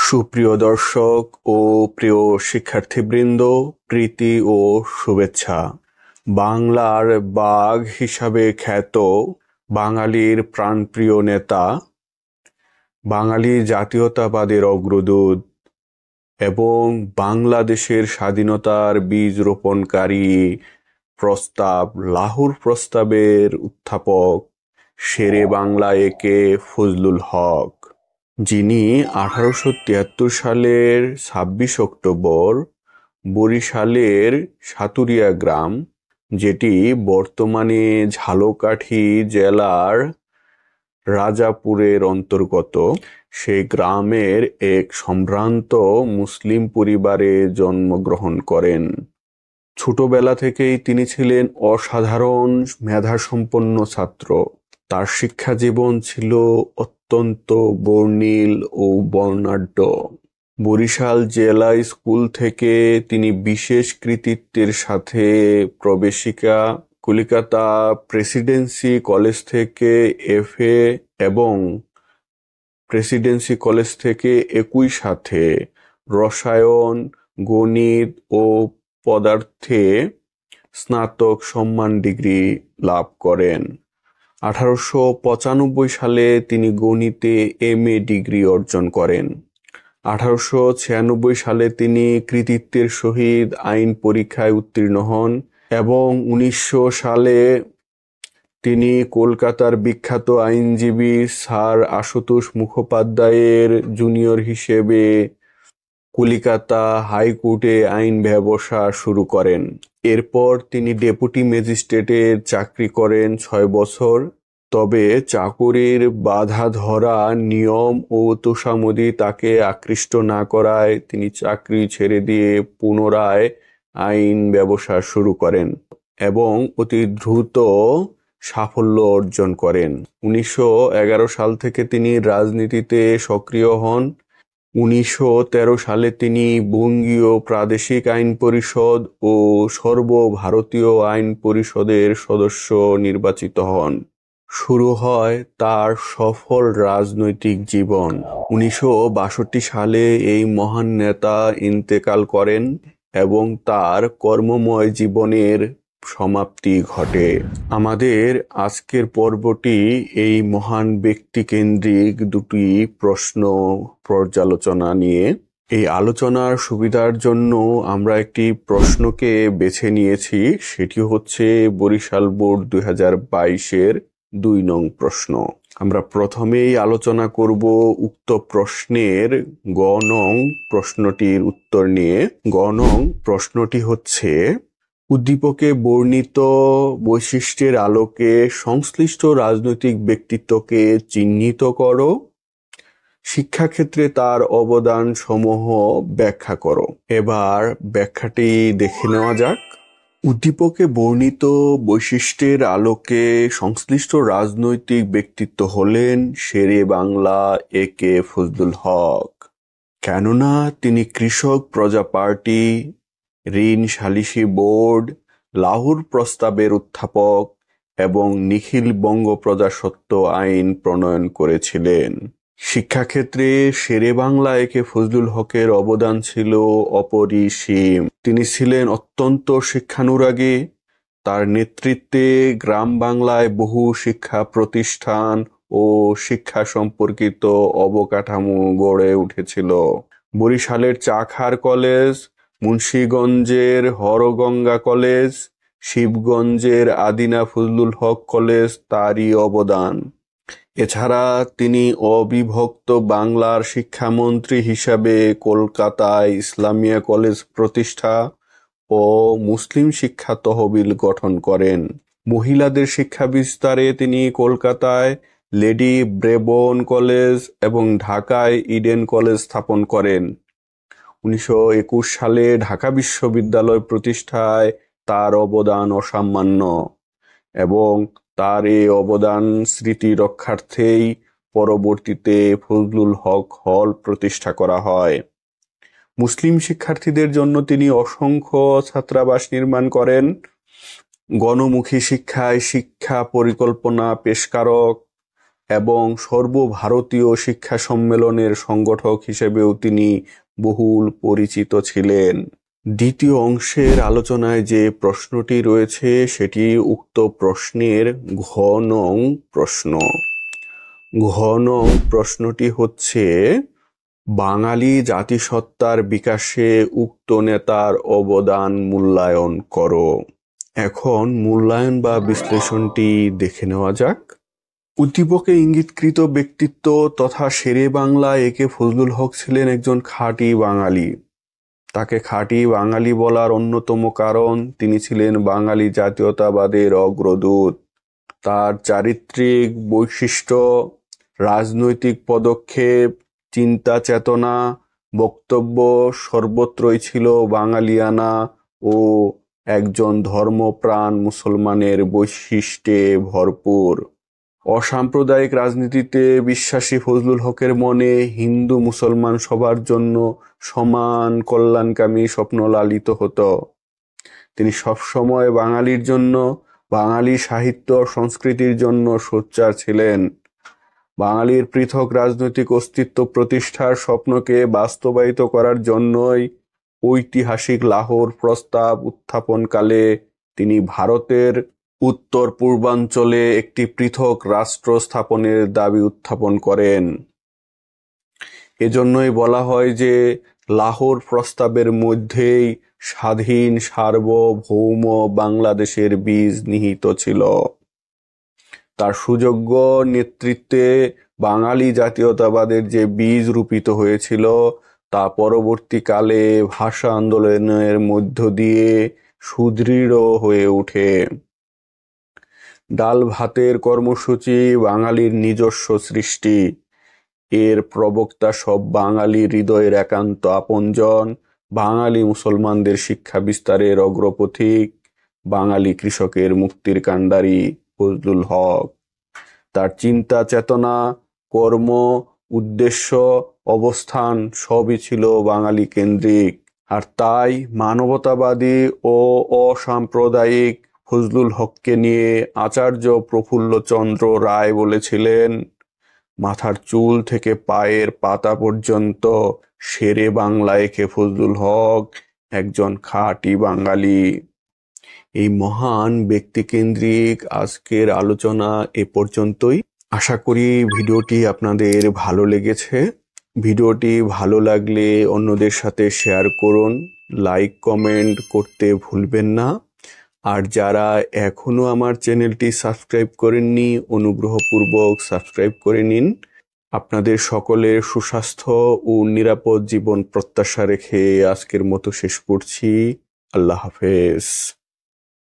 সুপ্রিয় দর্শক ও প্রিয় শিক্ষার্থীবৃন্দ, প্রীতি ও শুভেচ্ছা। বাংলার বাঘ হিসাবে খ্যাত বাঙালির প্রাণপ্রিয় নেতা, বাঙালি জাতীয়তাবাদের অগ্রদূত এবং বাংলাদেশের স্বাধীনতার বীজ রোপণকারী প্রস্তাব লাহোর প্রস্তাবের উত্থাপক শেরে বাংলা একে ফজলুল হক, যিনি 1873 সালের 26 অক্টোবর বরিশালের সাতুরিয়া গ্রাম, যেটি বর্তমানে ঝালকাঠি জেলার রাজাপুরের অন্তর্গত, সেই গ্রামের এক সম্ভ্রান্ত মুসলিম পরিবারে জন্মগ্রহণ করেন। ছোটবেলা থেকেই তিনি ছিলেন অসাধারণ মেধাসম্পন্ন ছাত্র। তার শিক্ষা জীবন ছিল অত্যন্ত বর্ণিল ও বর্ণাঢ্য। বরিশাল জেলা স্কুল থেকে তিনি বিশেষ কৃতিত্বের সাথে প্রবেশিকা, কলিকাতা প্রেসিডেন্সি কলেজ থেকে এফএ এবং প্রেসিডেন্সি কলেজ থেকে একই সাথে রসায়ন, গণিত ও পদার্থে স্নাতক সম্মান ডিগ্রি লাভ করেন। 1895 সালে তিনি গণিতে এমএ ডিগ্রি অর্জন করেন। 1896 সালে তিনি কৃতিত্বের সহিত আইন পরীক্ষায় উত্তীর্ণ হন এবং 1900 সালে তিনি কলকাতার বিখ্যাত আইনজীবী স্যার আশুতোষ মুখোপাধ্যায়ের জুনিয়র হিসেবে কলিকাতা হাইকোর্টে আইন ব্যবসা শুরু করেন। এরপর তিনি ডেপুটি ম্যাজিস্ট্রেটের চাকরি করেন 6 বছর। তবে চাকুরির বাধা ধরা নিয়ম ও তোষামোদী তাকে আকৃষ্ট না করায় তিনি চাকরি ছেড়ে দিয়ে পুনরায় আইন ব্যবসা শুরু করেন এবং অতি দ্রুত সাফল্য অর্জন করেন। 1911 সাল থেকে তিনি রাজনীতিতে সক্রিয় হন। 1913 সালে তিনি বঙ্গীয় প্রাদেশিক আইন পরিষদ ও সর্বভারতীয় আইন পরিষদের সদস্য নির্বাচিত হন। শুরু হয় তার সফল রাজনৈতিক জীবন। 1962 সালে এই মহান নেতা ইন্তেকাল করেন এবং তার কর্মময় জীবনের সমাপ্তি ঘটে। আমাদের আজকের পর্বটি এই মহান ব্যক্তি কেন্দ্রিক দুটি প্রশ্ন পর্যালোচনা নিয়ে। এই আলোচনার সুবিধার জন্য আমরা একটি প্রশ্নকে বেছে নিয়েছি, সেটি হচ্ছে বরিশাল বোর্ড 2022-এর 2 নং প্রশ্ন। আমরা প্রথমেই আলোচনা করব উক্ত প্রশ্নের গ নং প্রশ্নটির উত্তর নিয়ে। গ নং প্রশ্নটি হচ্ছে, উদ্দীপকে বর্ণিত বৈশিষ্ট্যের আলোকে সংশ্লিষ্ট রাজনৈতিক ব্যক্তিত্বকে চিহ্নিত করো। শিক্ষাক্ষেত্রে তার অবদান সমূহ ব্যাখ্যা করো। এবার ব্যাখ্যাটি দেখে নেওয়া যাক। উদ্দীপকে বর্ণিত বৈশিষ্ট্যের আলোকে সংশ্লিষ্ট রাজনৈতিক ব্যক্তিত্ব হলেন শেরে বাংলা একে ফজলুল হক। কেননা তিনি কৃষক প্রজা পার্টি, ঋণ সালিসি বোর্ড, লাহোর প্রস্তাবের উত্থাপক এবং নিখিল বঙ্গ প্রজাস্বত্ব আইন প্রণয়ন করেছিলেন। শিক্ষাক্ষেত্রে শেরে বাংলা একে ফজলুল হকের অবদান ছিল অপরিসীম। তিনি ছিলেন অত্যন্ত শিক্ষানুরাগী। তার নেতৃত্বে গ্রাম বাংলায় বহু শিক্ষা প্রতিষ্ঠান ও শিক্ষা সম্পর্কিত অবকাঠামো গড়ে উঠেছিল। বরিশালের চাখার কলেজ, মুন্সিগঞ্জের হরগঙ্গা কলেজ, শিবগঞ্জের আদিনা ফজলুল হক কলেজ তারই অবদান। এছাড়া তিনি অবিভক্ত বাংলার শিক্ষামন্ত্রী হিসাবে কলকাতায় ইসলামিয়া কলেজ প্রতিষ্ঠা ও মুসলিম শিক্ষা তহবিল গঠন করেন। মহিলাদের শিক্ষা বিস্তারে তিনি কলকাতায় লেডি ব্রেবোন কলেজ এবং ঢাকায় ইডেন কলেজ স্থাপন করেন। 1921 সালে ঢাকা বিশ্ববিদ্যালয় প্রতিষ্ঠায় তার অবদান অসামান্য এবং তার এই অবদান স্মৃতি রক্ষার্থেই পরবর্তীতে ফজলুল হক হল প্রতিষ্ঠা করা হয়। মুসলিম শিক্ষার্থীদের জন্য তিনি অসংখ্য ছাত্রাবাস নির্মাণ করেন। গণমুখী শিক্ষায় শিক্ষা পরিকল্পনা পেশকারক এবং সর্বভারতীয় শিক্ষা সম্মেলনের সংগঠক হিসেবেও তিনি বহুল পরিচিত ছিলেন। দ্বিতীয় অংশের আলোচনায় যে প্রশ্নটি রয়েছে সেটি উক্ত প্রশ্নের ঘ নং প্রশ্ন। ঘ নং প্রশ্নটি হচ্ছে, বাঙালি জাতিসত্তার বিকাশে উক্ত নেতার অবদান মূল্যায়ন করো। এখন মূল্যায়ন বা বিশ্লেষণটি দেখে নেওয়া যাক। উদ্দীপকে ইঙ্গিতকৃত ব্যক্তিত্ব তথা শেরে বাংলা একে ফজলুল হক ছিলেন একজন খাঁটি বাঙালি। তাকে খাঁটি বাঙালি বলার অন্যতম কারণ তিনি ছিলেন বাঙালি জাতীয়তাবাদের অগ্রদূত। তার চারিত্রিক বৈশিষ্ট্য, রাজনৈতিক পদক্ষেপ, চিন্তা চেতনা, বক্তব্য সর্বত্রই ছিল বাঙালিয়ানা ও একজন ধর্মপ্রাণ মুসলমানের বৈশিষ্ট্যে ভরপুর। অসাম্প্রদায়িক রাজনীতিতে বিশ্বাসী ফজলুল হকের মনে হিন্দু মুসলমান সবার জন্য সমান কল্যাণকামী স্বপ্ন লালিত হতো। তিনি সবসময় বাঙালির জন্য, বাঙালি সাহিত্য সংস্কৃতির জন্য সোচ্চার ছিলেন। বাঙালির পৃথক রাজনৈতিক অস্তিত্ব প্রতিষ্ঠার স্বপ্নকে বাস্তবায়িত করার জন্যই ঐতিহাসিক লাহোর প্রস্তাব উত্থাপনকালে তিনি ভারতের উত্তর পূর্বাঞ্চলে একটি পৃথক রাষ্ট্র স্থাপনের দাবি উত্থাপন করেন। এজন্যই বলা হয় যে লাহোর প্রস্তাবের মধ্যেই স্বাধীন সার্বভৌম বাংলাদেশের বীজ নিহিত ছিল। তার সুযোগ্য নেতৃত্বে বাঙালি জাতীয়তাবাদের যে বীজ রূপিত হয়েছিল তা পরবর্তীকালে ভাষা আন্দোলনের মধ্য দিয়ে সুদৃঢ় হয়ে ওঠে। ডাল ভাতের কর্মসূচি বাঙালির নিজস্ব সৃষ্টি। এর প্রবক্তা সব বাঙালি হৃদয়ের একান্ত আপনজন, বাঙালি মুসলমানদের শিক্ষা বিস্তারের অগ্রপথিক, বাঙালি কৃষকের মুক্তির কাণ্ডারি ফজলুল হক। তার চিন্তা চেতনা, কর্ম, উদ্দেশ্য, অবস্থান সবই ছিল বাঙালি কেন্দ্রিক। আর তাই মানবতাবাদী ও অসাম্প্রদায়িক ফজলুল হককে নিয়ে আচার্য প্রফুল্লচন্দ্র রায় বলেছিলেন, মাথার চুল থেকে পায়ের পাতা পর্যন্ত শেরে বাংলা একে ফজলুল হক একজন খাঁটি বাঙালি। এই মহান ব্যক্তিকেন্দ্রিক আজকের আলোচনা এ পর্যন্তই। আশা করি ভিডিওটি আপনাদের ভালো লেগেছে। ভিডিওটি ভালো লাগলে অন্যদের সাথে শেয়ার করুন, লাইক কমেন্ট করতে ভুলবেন না। আর যারা এখনো আমার চ্যানেলটি সাবস্ক্রাইব করেননি, অনুগ্রহপূর্বক সাবস্ক্রাইব করে নিন। আপনাদের সকলের সুস্বাস্থ্য ও নিরাপদ জীবন প্রত্যাশা রেখে আজকের মতো শেষ করছি। আল্লাহ হাফেজ।